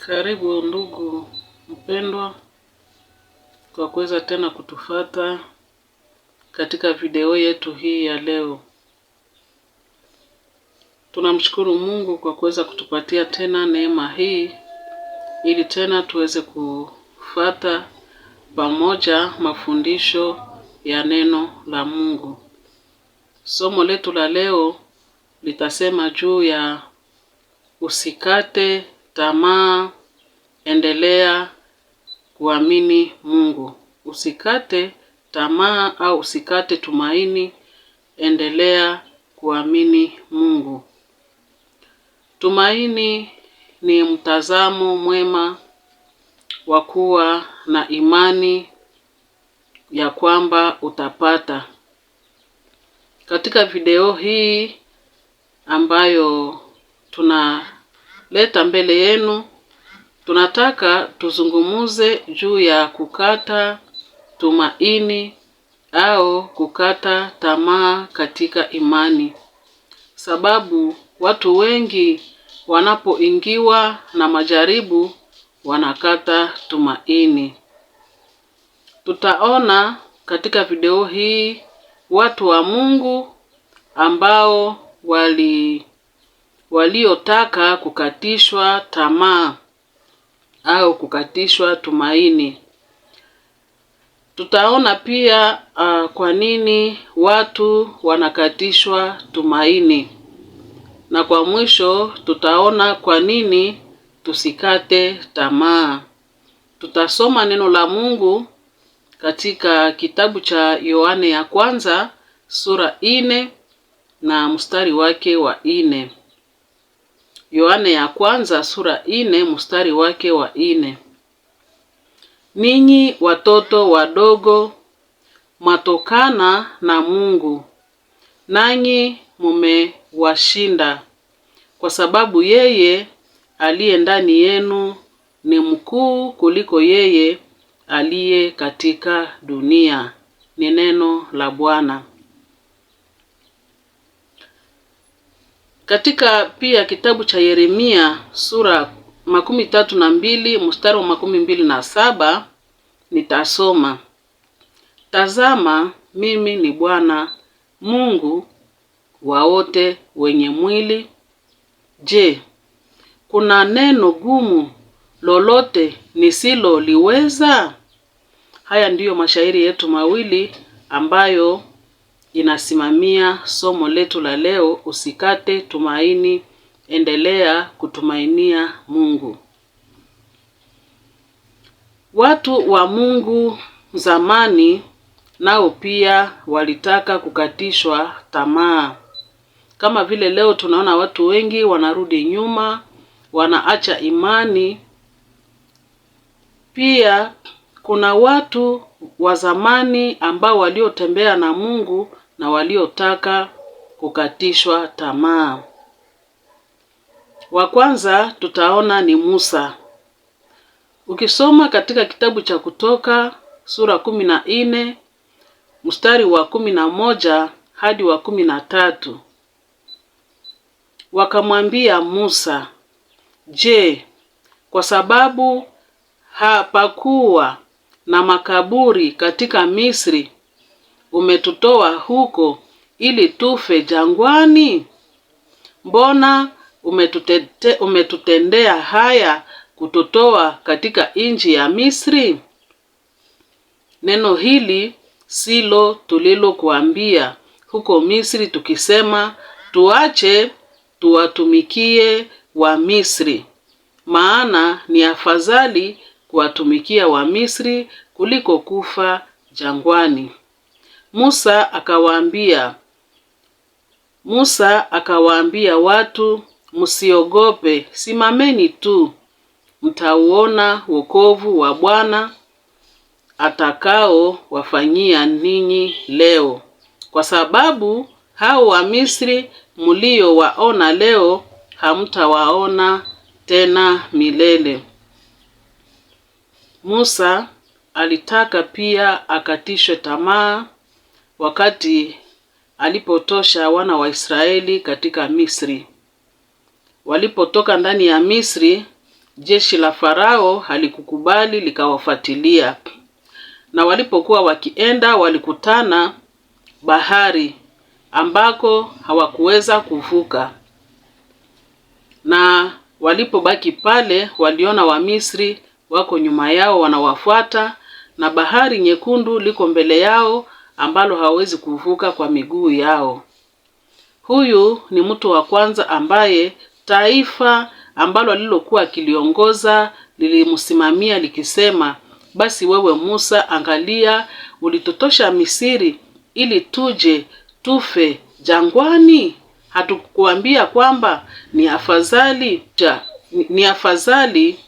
Karibu ndugu mpendwa kwa kuweza tena kutufata katika video yetu hii ya leo. Tunamshukuru Mungu kwa kuweza kutupatia tena neema hii ili tena tuweze kufata pamoja mafundisho ya neno la Mungu. Somo letu la leo litasema juu ya usikate tamaa, endelea kuamini Mungu. Usikate tamaa au usikate tumaini, endelea kuamini Mungu. Tumaini ni mtazamo mwema wa kuwa na imani ya kwamba utapata. Katika video hii ambayo tunaleta mbele yenu, tunataka tuzungumuze juu ya kukata tumaini au kukata tamaa katika imani. Sababu watu wengi wanapoingiwa na majaribu wanakata tumaini. Tutaona katika video hii watu wa Mungu ambao waliotaka kukatishwa tamaa au kukatishwa tumaini. Tutaona pia kwa nini watu wanakatishwa tumaini. Na kwa mwisho tutaona kwa nini tusikate tamaa. Tutasoma neno la Mungu katika kitabu cha Yohane ya kwanza sura 4 na mstari wake wa 4. Yohane ya kwanza sura 4 mstari wake wa 4. Ninyi watoto wadogo mwatokana na Mungu, nanyi mumewashinda, kwa sababu yeye aliye ndani yenu ni mkuu kuliko yeye aliye katika dunia. Ni neno la Bwana. Katika pia kitabu cha Yeremia sura 32 mstari wa 27 nitasoma. Tazama, mimi ni Bwana Mungu wa wote wenye mwili. Je, kuna neno gumu lolote nisiloliweza? Haya ndiyo mashairi yetu mawili ambayo inasimamia somo letu la leo, usikate tumaini, endelea kutumainia Mungu. Watu wa Mungu zamani nao pia walitaka kukatishwa tamaa. Kama vile leo tunaona watu wengi wanarudi nyuma, wanaacha imani. Pia kuna watu wa zamani ambao waliotembea na Mungu na waliotaka kukatishwa tamaa. Wa kwanza tutaona ni Musa. Ukisoma katika kitabu cha Kutoka sura 14 mstari wa 11 hadi wa 13. Wakamwambia Musa, je, kwa sababu hapakuwa na makaburi katika Misri, umetutoa huko ili tufe jangwani? Mbona umetutendea haya kututoa katika nchi ya Misri? Neno hili silo tulilokuambia huko Misri tukisema, tuache tuwatumikie wa Misri, maana ni afadhali kuwatumikia wa Misri kuliko kufa jangwani. Musa akawaambia watu, msiogope, simameni tu, mtauona wokovu wa Bwana atakao wafanyia ninyi leo, kwa sababu hao wa Misri mliowaona leo hamtawaona tena milele. Musa alitaka pia akatishwe tamaa wakati alipotosha wana wa Israeli katika Misri. Walipotoka ndani ya Misri, jeshi la Farao halikukubali, likawafuatilia. Na walipokuwa wakienda, walikutana bahari ambako hawakuweza kuvuka. Na walipobaki pale, waliona Wamisri wako nyuma yao wanawafuata, na bahari nyekundu liko mbele yao ambalo hawezi kuvuka kwa miguu yao. Huyu ni mtu wa kwanza ambaye taifa ambalo alilokuwa akiliongoza lilimsimamia likisema, basi wewe Musa, angalia, ulitutosha Misri ili tuje tufe jangwani? Hatukuambia kwamba ni afadhali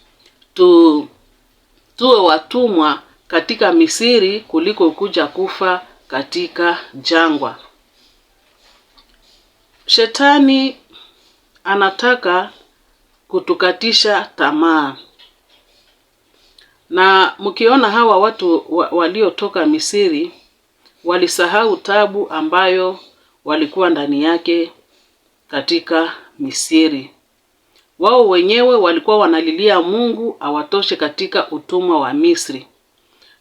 tuwe watumwa katika Misri kuliko kuja kufa katika jangwa? Shetani anataka kutukatisha tamaa. Na mkiona hawa watu waliotoka Misri, walisahau tabu ambayo walikuwa ndani yake katika Misri. Wao wenyewe walikuwa wanalilia Mungu awatoshe katika utumwa wa Misri.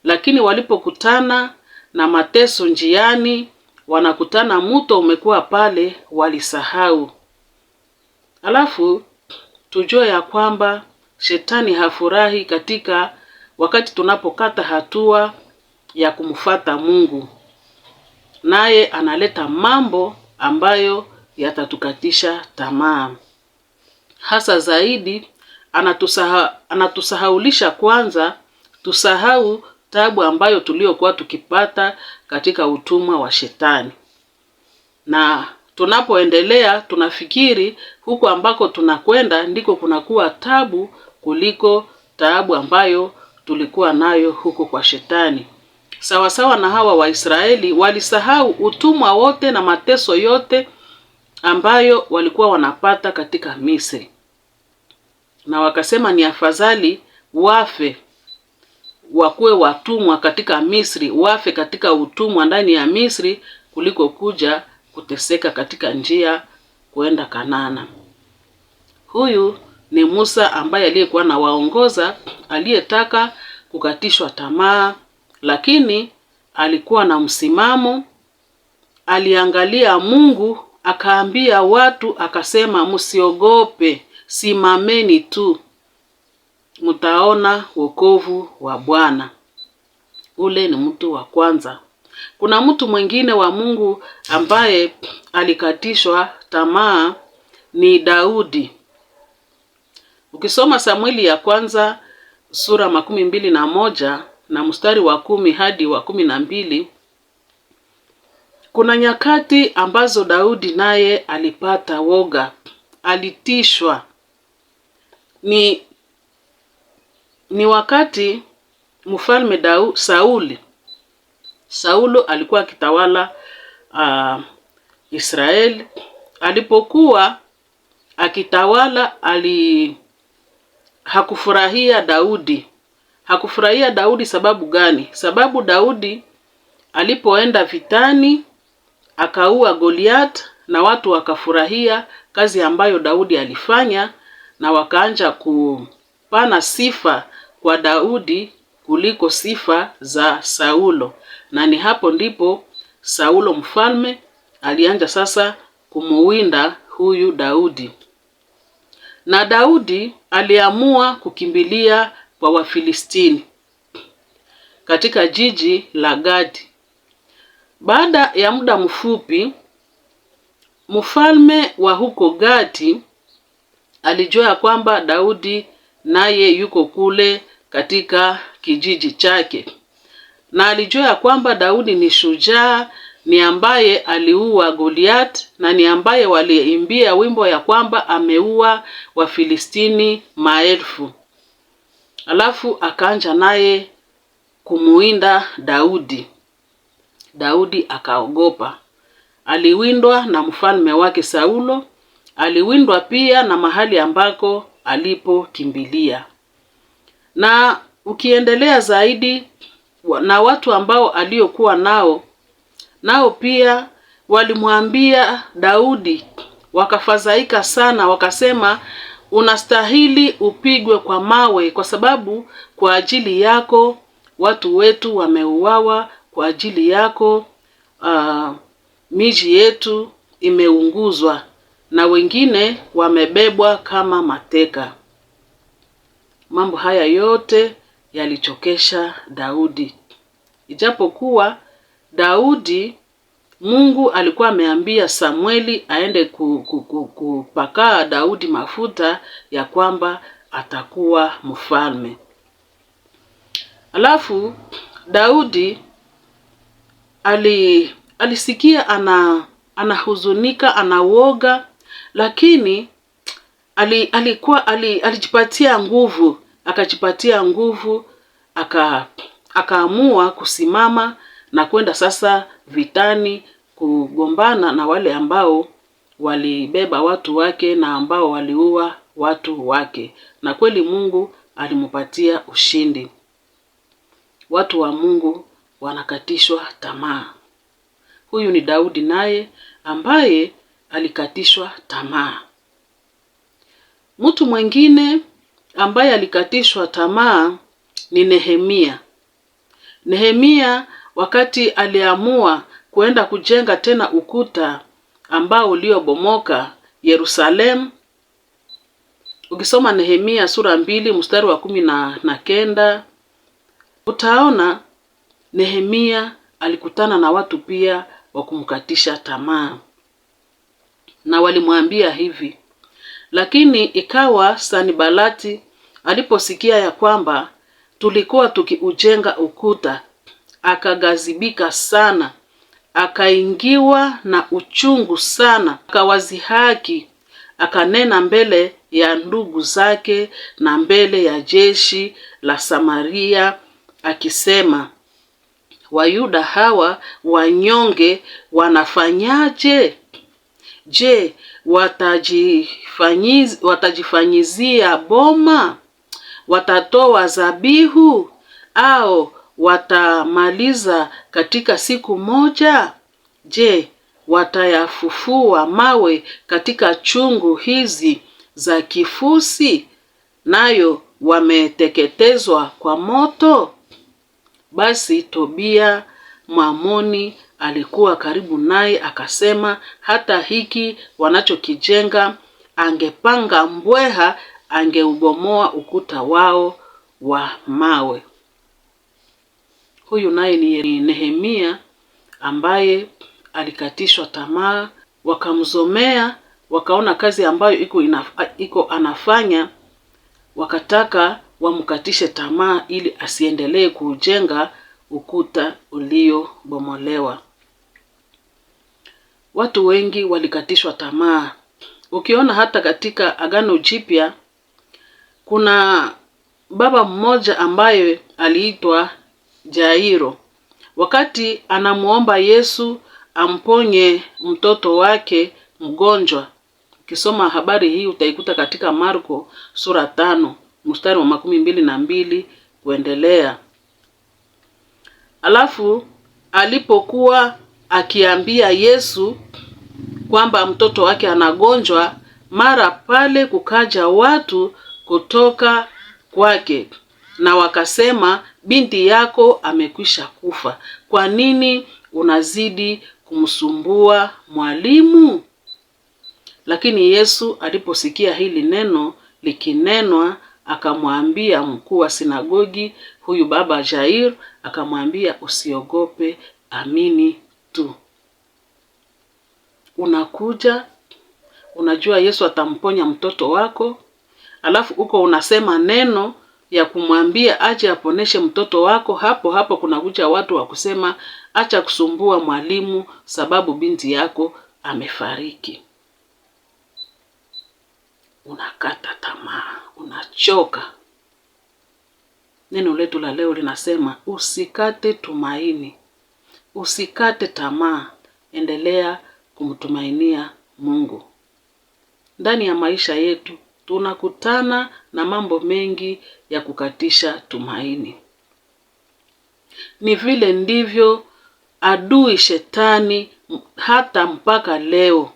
Lakini walipokutana na mateso njiani, wanakutana mto umekuwa pale, walisahau. Alafu tujue ya kwamba shetani hafurahi katika wakati tunapokata hatua ya kumfuata Mungu. Naye analeta mambo ambayo yatatukatisha tamaa. Hasa zaidi anatusahaulisha kwanza tusahau tabu ambayo tuliokuwa tukipata katika utumwa wa shetani. Na tunapoendelea tunafikiri huko ambako tunakwenda ndiko kunakuwa tabu kuliko tabu ambayo tulikuwa nayo huko kwa shetani. Sawasawa na hawa Waisraeli, walisahau utumwa wote na mateso yote ambayo walikuwa wanapata katika Misri. Na wakasema ni afadhali wafe, wakuwe watumwa katika Misri, wafe katika utumwa ndani ya Misri kuliko kuja kuteseka katika njia kuenda Kanaana. Huyu ni Musa ambaye aliyekuwa na waongoza, aliyetaka kukatishwa tamaa, lakini alikuwa na msimamo. Aliangalia Mungu, akaambia watu, akasema, msiogope, simameni tu, mtaona wokovu wa Bwana. Ule ni mtu wa kwanza. Kuna mtu mwingine wa Mungu ambaye alikatishwa tamaa, ni Daudi. Ukisoma Samueli ya kwanza sura 21 na mstari wa 10 hadi wa 12, kuna nyakati ambazo Daudi naye alipata woga, alitishwa. Ni wakati mfalme Saulo alikuwa akitawala Israeli. Alipokuwa akitawala hakufurahia Daudi. Hakufurahia Daudi sababu gani? Sababu Daudi alipoenda vitani akaua Goliath, na watu wakafurahia kazi ambayo Daudi alifanya, na wakaanza kupana sifa kwa Daudi kuliko sifa za Saulo. Na ni hapo ndipo Saulo mfalme alianza sasa kumuwinda huyu Daudi. Na Daudi aliamua kukimbilia kwa Wafilistini katika jiji la Gadi. Baada ya muda mfupi, mfalme wa huko Gadi alijua kwamba Daudi naye yuko kule katika kijiji chake. Na alijua kwamba Daudi ni shujaa, ni ambaye aliua Goliath, na ni ambaye waliimbia wimbo ya kwamba ameua Wafilistini maelfu. Alafu akaanza naye kumuinda Daudi. Daudi akaogopa. Aliwindwa na mfalme wake Saulo, aliwindwa pia na mahali ambako alipokimbilia. Na ukiendelea zaidi, na watu ambao aliokuwa nao pia walimwambia Daudi, wakafadhaika sana, wakasema, unastahili upigwe kwa mawe, kwa sababu kwa ajili yako watu wetu wameuawa, kwa ajili yako miji yetu imeunguzwa na wengine wamebebwa kama mateka. Mambo haya yote yalichokesha Daudi. Ijapokuwa Daudi, Mungu alikuwa ameambia Samueli aende kupaka Daudi mafuta ya kwamba atakuwa mfalme. Alafu Daudi alisikia anahuzunika, anawoga, lakini alijipatia nguvu, akaamua kusimama na kwenda sasa vitani kugombana na wale ambao walibeba watu wake na ambao waliua watu wake. Na kweli Mungu alimpatia ushindi. Watu wa Mungu wanakatishwa tamaa. Huyu ni Daudi naye ambaye alikatishwa tamaa. Mtu mwingine ambaye alikatishwa tamaa ni Nehemia. Nehemia wakati aliamua kuenda kujenga tena ukuta ambao uliobomoka Yerusalemu. Ukisoma Nehemia sura 2 mstari wa 19, utaona Nehemia alikutana na watu pia wa kumkatisha tamaa. Na walimwambia hivi, lakini ikawa Sanibalati aliposikia ya kwamba tulikuwa tukiujenga ukuta, akagazibika sana, akaingiwa na uchungu sana, akawazihaki, akanena mbele ya ndugu zake na mbele ya jeshi la Samaria akisema, Wayuda hawa wanyonge wanafanyaje? Je, watajifanyizia boma? Watatoa zabihu au watamaliza katika siku moja? Je, watayafufua mawe katika chungu hizi za kifusi, nayo wameteketezwa kwa moto? Basi Tobia Mwamoni alikuwa karibu naye akasema, hata hiki wanachokijenga angepanga mbweha, angeubomoa ukuta wao wa mawe. Huyu naye ni Nehemia ambaye alikatishwa tamaa, wakamzomea, wakaona kazi ambayo iko anafanya, wakataka wamkatishe tamaa ili asiendelee kujenga ukuta uliobomolewa. Watu wengi walikatishwa tamaa. Ukiona hata katika Agano Jipya kuna baba mmoja ambaye aliitwa Jairo. Wakati anamuomba Yesu amponye mtoto wake mgonjwa. Ukisoma habari hii utaikuta katika Marko sura 5 mstari wa 22 kuendelea. Alafu alipokuwa akiambia Yesu kwamba mtoto wake anagonjwa, mara pale kukaja watu kutoka kwake na wakasema, binti yako amekwisha kufa. Kwa nini unazidi kumsumbua mwalimu? Lakini Yesu aliposikia hili neno likinenwa, akamwambia mkuu wa sinagogi, huyu baba Jair, akamwambia, usiogope, amini tu. Unakuja, unajua Yesu atamponya mtoto wako, alafu uko unasema neno ya kumwambia aje aponeshe mtoto wako. Hapo kunakuja watu wa kusema, acha kusumbua mwalimu sababu binti yako amefariki. Unakata tamaa, unachoka. Neno letu la leo linasema, usikate tumaini, usikate tamaa, endelea kumtumainia Mungu. Ndani ya maisha yetu tunakutana na mambo mengi ya kukatisha tumaini. Ni vile ndivyo adui shetani hata mpaka leo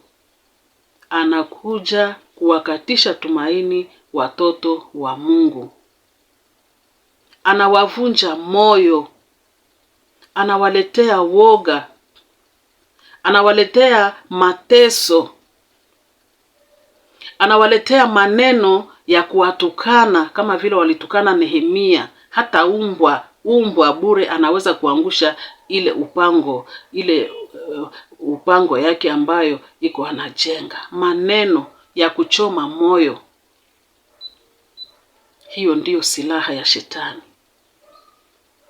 anakuja kuwakatisha tumaini watoto wa Mungu. Anawavunja moyo, anawaletea woga, anawaletea mateso, anawaletea maneno ya kuwatukana kama vile walitukana Nehemia. Hata umbwa bure anaweza kuangusha ile upango yake ambayo iko anajenga. Maneno ya kuchoma moyo, hiyo ndiyo silaha ya shetani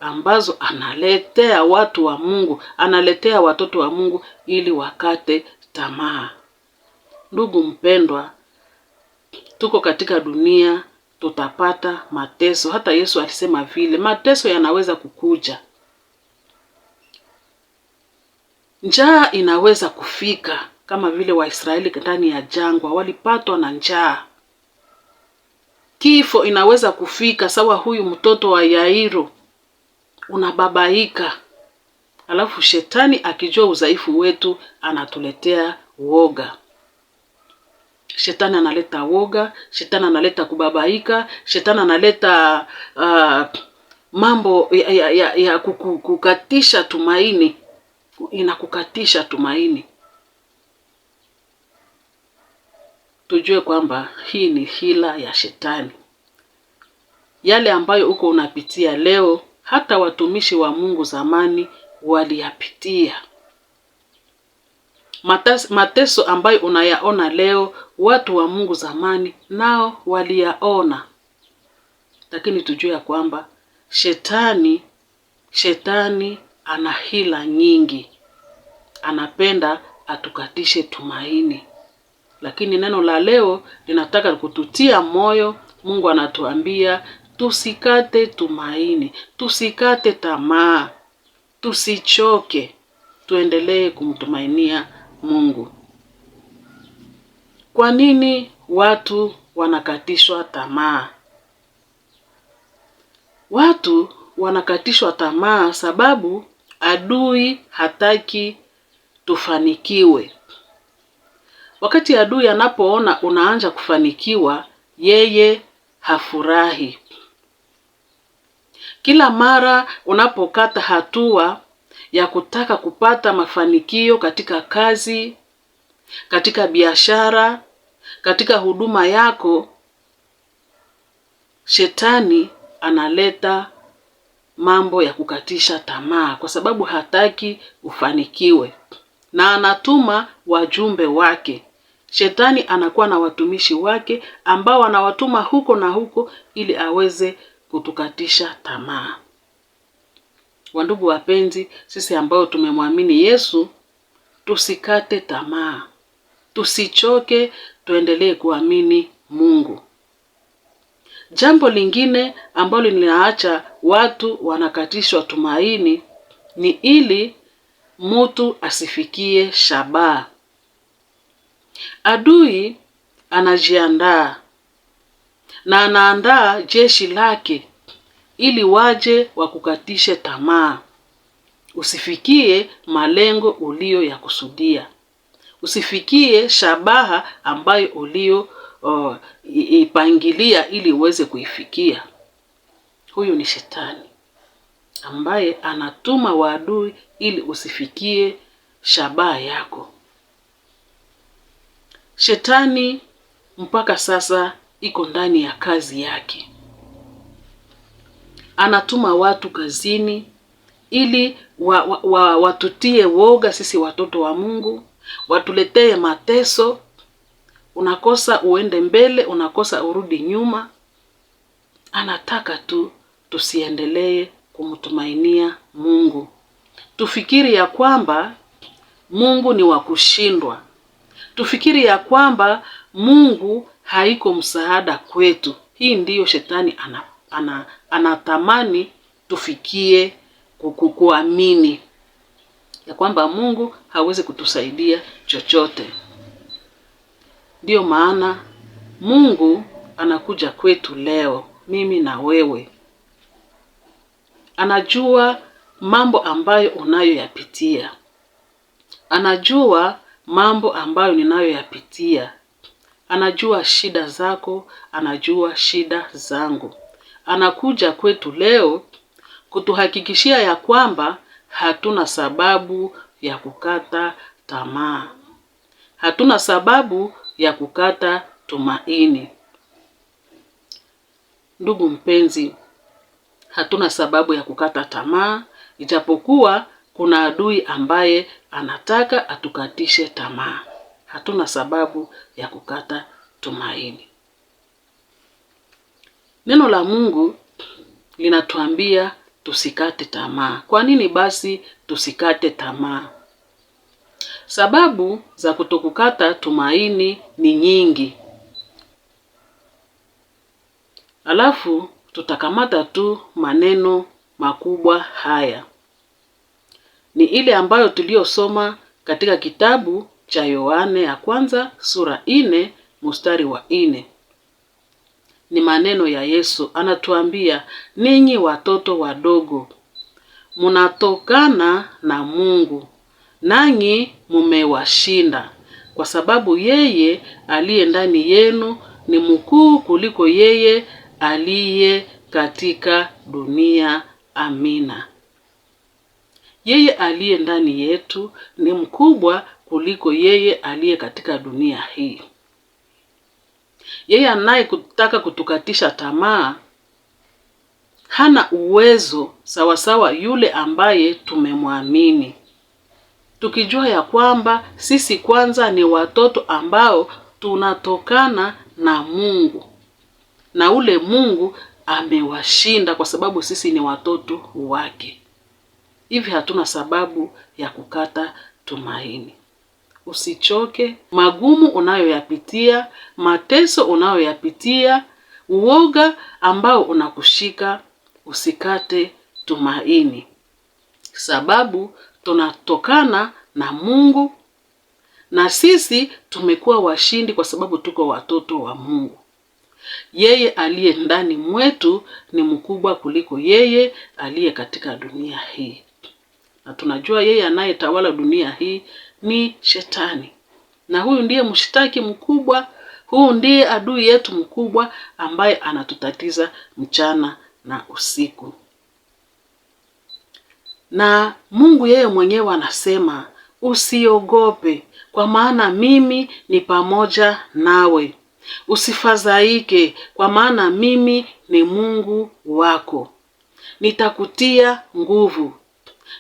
ambazo analetea watu wa Mungu, analetea watoto wa Mungu ili wakate tamaa. Ndugu mpendwa, tuko katika dunia, tutapata mateso. Hata Yesu alisema vile mateso yanaweza kukuja. Njaa inaweza kufika kama vile Waisraeli ndani ya jangwa walipatwa na njaa. Kifo inaweza kufika sawa huyu mtoto wa Yairo, unababaika. Alafu shetani akijua udhaifu wetu anatuletea woga. Shetani analeta woga, shetani analeta kubabaika, shetani analeta mambo ya kukatisha tumaini. Inakukatisha tumaini. Tujue kwamba hii ni hila ya shetani. Yale ambayo uko unapitia leo, hata watumishi wa Mungu zamani waliyapitia. Mateso ambayo unayaona leo, watu wa Mungu zamani nao waliyaona. Lakini tujue ya kwamba shetani ana hila nyingi. Anapenda atukatishe tumaini. Lakini neno la leo linataka kututia moyo. Mungu anatuambia tusikate tumaini, tusikate tamaa, tusichoke, tuendelee kumtumainia Mungu. Kwa nini watu wanakatishwa tamaa? Watu wanakatishwa tamaa sababu adui hataki tufanikiwe. Wakati adui anapoona unaanza kufanikiwa, yeye hafurahi. Kila mara unapokata hatua ya kutaka kupata mafanikio katika kazi, katika biashara, katika huduma yako, shetani analeta mambo ya kukatisha tamaa kwa sababu hataki ufanikiwe. Na anatuma wajumbe wake. Shetani anakuwa na watumishi wake ambao anawatuma huko na huko ili aweze kutukatisha tamaa. Wandugu wapenzi, sisi ambao tumemwamini Yesu, tusikate tamaa. Tusichoke, tuendelee kuamini Mungu. Jambo lingine ambalo linaacha watu wanakatishwa tumaini ni ili mtu asifikie shabaha. Adui anajiandaa na anaandaa jeshi lake ili waje wakukatishe tamaa. Usifikie malengo ulio ya kusudia. Usifikie shabaha ambayo ulio ipangilia ili uweze kuifikia. Huyu ni shetani ambaye anatuma waadui ili usifikie shabaha yako. Shetani mpaka sasa iko ndani ya kazi yake. Anatuma watu kazini ili watutie woga sisi watoto wa Mungu, watuletee mateso. Unakosa uende mbele, unakosa urudi nyuma. Anataka tu tusiendelee kumtumainia Mungu. Tufikiri ya kwamba Mungu ni wa kushindwa. Tufikiri ya kwamba Mungu haiko msaada kwetu. Hii ndiyo shetani anatamani tufikie kuamini ya kwamba Mungu hawezi kutusaidia chochote. Ndiyo maana Mungu anakuja kwetu leo, mimi na wewe. Anajua mambo ambayo unayoyapitia. Anajua mambo ambayo ninayoyapitia. anajua shida zako, anajua shida zangu. Anakuja kwetu leo kutuhakikishia ya kwamba hatuna sababu ya kukata tamaa. Hatuna sababu ya kukata tumaini. Ndugu mpenzi, hatuna sababu ya kukata tamaa, ijapokuwa kuna adui ambaye anataka atukatishe tamaa. Hatuna sababu ya kukata tumaini. Neno la Mungu linatuambia tusikate tamaa. Kwa nini basi tusikate tamaa? Sababu za kutokukata tumaini ni nyingi. Alafu tutakamata tu maneno makubwa haya. Ni ile ambayo tuliyosoma katika kitabu cha Yohane ya kwanza sura 4 mstari wa 4. Ni maneno ya Yesu, anatuambia, ninyi watoto wadogo, munatokana na Mungu, nanyi mumewashinda, kwa sababu yeye aliye ndani yenu ni mkuu kuliko yeye aliye katika dunia. Amina. Yeye aliye ndani yetu ni mkubwa kuliko yeye aliye katika dunia hii. Yeye anayetaka kutukatisha tamaa hana uwezo sawasawa yule ambaye tumemwamini. Tukijua ya kwamba sisi kwanza ni watoto ambao tunatokana na Mungu. Na ule Mungu amewashinda kwa sababu sisi ni watoto wake. Hivi hatuna sababu ya kukata tumaini. Usichoke. Magumu unayoyapitia, mateso unayoyapitia, uoga ambao unakushika, usikate tumaini. Sababu tunatokana na Mungu, na sisi tumekuwa washindi kwa sababu tuko watoto wa Mungu. Yeye aliye ndani mwetu ni mkubwa kuliko yeye aliye katika dunia hii. Na tunajua yeye anayetawala dunia hii ni Shetani. Na huyu ndiye mshtaki mkubwa, huyu ndiye adui yetu mkubwa ambaye anatutatiza mchana na usiku. Na Mungu yeye mwenyewe anasema, usiogope, kwa maana mimi ni pamoja nawe. Usifadhaike, kwa maana mimi ni Mungu wako. Nitakutia nguvu,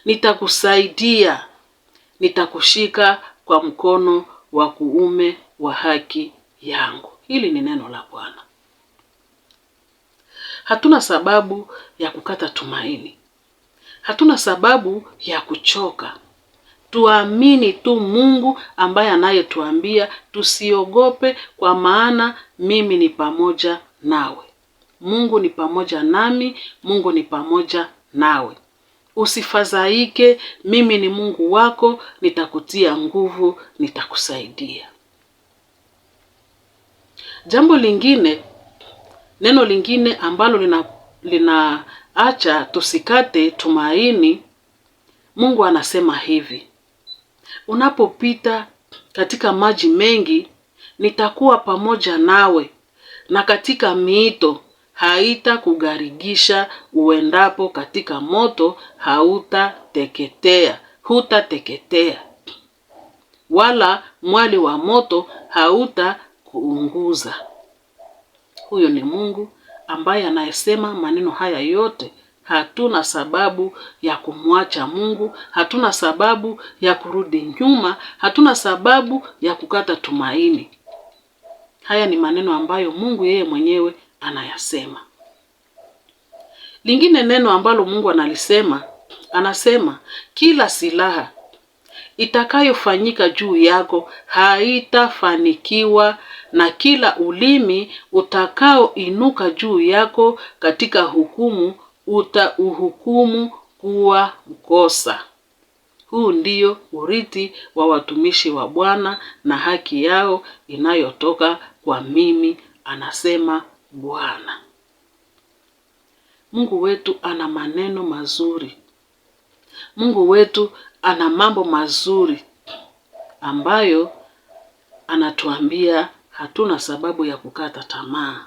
nitakusaidia, nitakushika kwa mkono wa kuume wa haki yangu. Hili ni neno la Bwana. Hatuna sababu ya kukata tumaini. Hatuna sababu ya kuchoka. Tuamini tu Mungu ambaye anayetuambia tusiogope, kwa maana mimi ni pamoja nawe. Mungu ni pamoja nami, Mungu ni pamoja nawe. Usifadhaike, mimi ni Mungu wako, nitakutia nguvu, nitakusaidia. Jambo lingine, neno lingine ambalo linaacha tusikate tumaini, Mungu anasema hivi: unapopita katika maji mengi, nitakuwa pamoja nawe, na katika mito haitakugarigisha, uendapo katika moto hutateketea, wala mwali wa moto hautakuunguza. Huyo ni Mungu ambaye anayesema maneno haya yote. Hatuna sababu ya kumwacha Mungu, hatuna sababu ya kurudi nyuma, hatuna sababu ya kukata tumaini. Haya ni maneno ambayo Mungu yeye mwenyewe anayasema. Lingine neno ambalo Mungu analisema, anasema kila silaha itakayofanyika juu yako haitafanikiwa, na kila ulimi utakaoinuka juu yako katika hukumu utauhukumu kuwa mkosa. Huu ndio urithi wa watumishi wa Bwana na haki yao inayotoka kwa mimi, anasema Bwana. Mungu wetu ana maneno mazuri. Mungu wetu ana mambo mazuri ambayo anatuambia hatuna sababu ya kukata tamaa,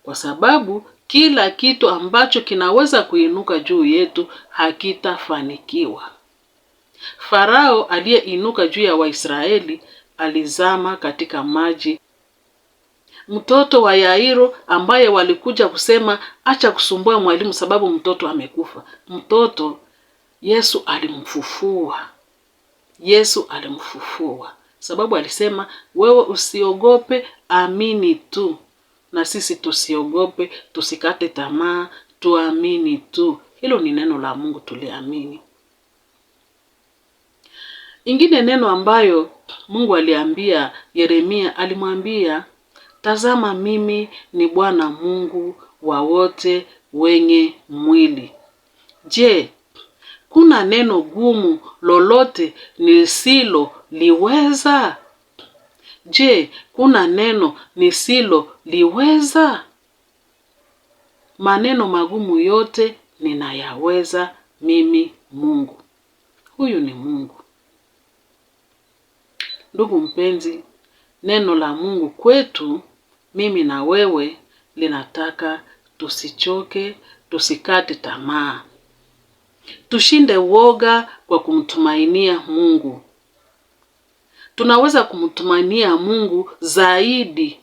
kwa sababu kila kitu ambacho kinaweza kuinuka juu yetu hakitafanikiwa. Farao aliyeinuka juu ya Waisraeli alizama katika maji. Mtoto wa Yairo ambaye walikuja kusema acha kusumbua mwalimu sababu mtoto amekufa, mtoto Yesu alimfufua. Yesu alimfufua sababu alisema wewe usiogope, amini tu. Na sisi tusiogope, tusikate tamaa, tuamini tu. Hilo ni neno la Mungu, tuliamini. Ingine neno ambayo Mungu aliambia Yeremia, alimwambia, tazama mimi ni Bwana Mungu wa wote wenye mwili. Je, kuna neno gumu lolote nisiloliweza? Je, kuna neno nisiloliweza? Maneno magumu yote ninayaweza mimi Mungu. Huyu ni Mungu. Ndugu mpenzi, neno la Mungu kwetu mimi na wewe linataka tusichoke, tusikate tamaa. Tushinde woga kwa kumtumainia Mungu. Tunaweza kumtumainia Mungu zaidi.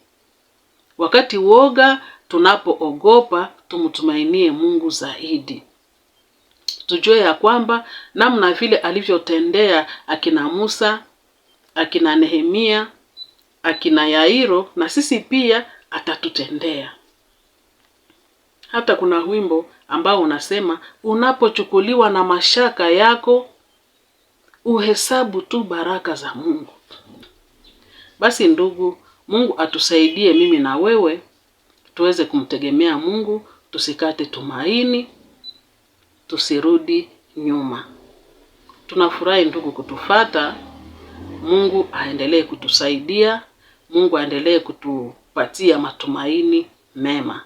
Wakati woga tunapoogopa, tumtumainie Mungu zaidi. Tujue ya kwamba namna vile alivyotendea akina Musa, akina Nehemia, akina Yairo, na sisi pia atatutendea. Hata kuna wimbo ambao unasema, unapochukuliwa na mashaka yako, uhesabu tu baraka za Mungu. Basi ndugu, Mungu atusaidie mimi na wewe tuweze kumtegemea Mungu, tusikate tumaini, tusirudi nyuma. Tunafurahi ndugu kutufata. Mungu aendelee kutusaidia, Mungu aendelee kutupatia matumaini mema.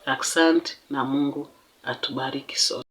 Asante na Mungu atubariki sote.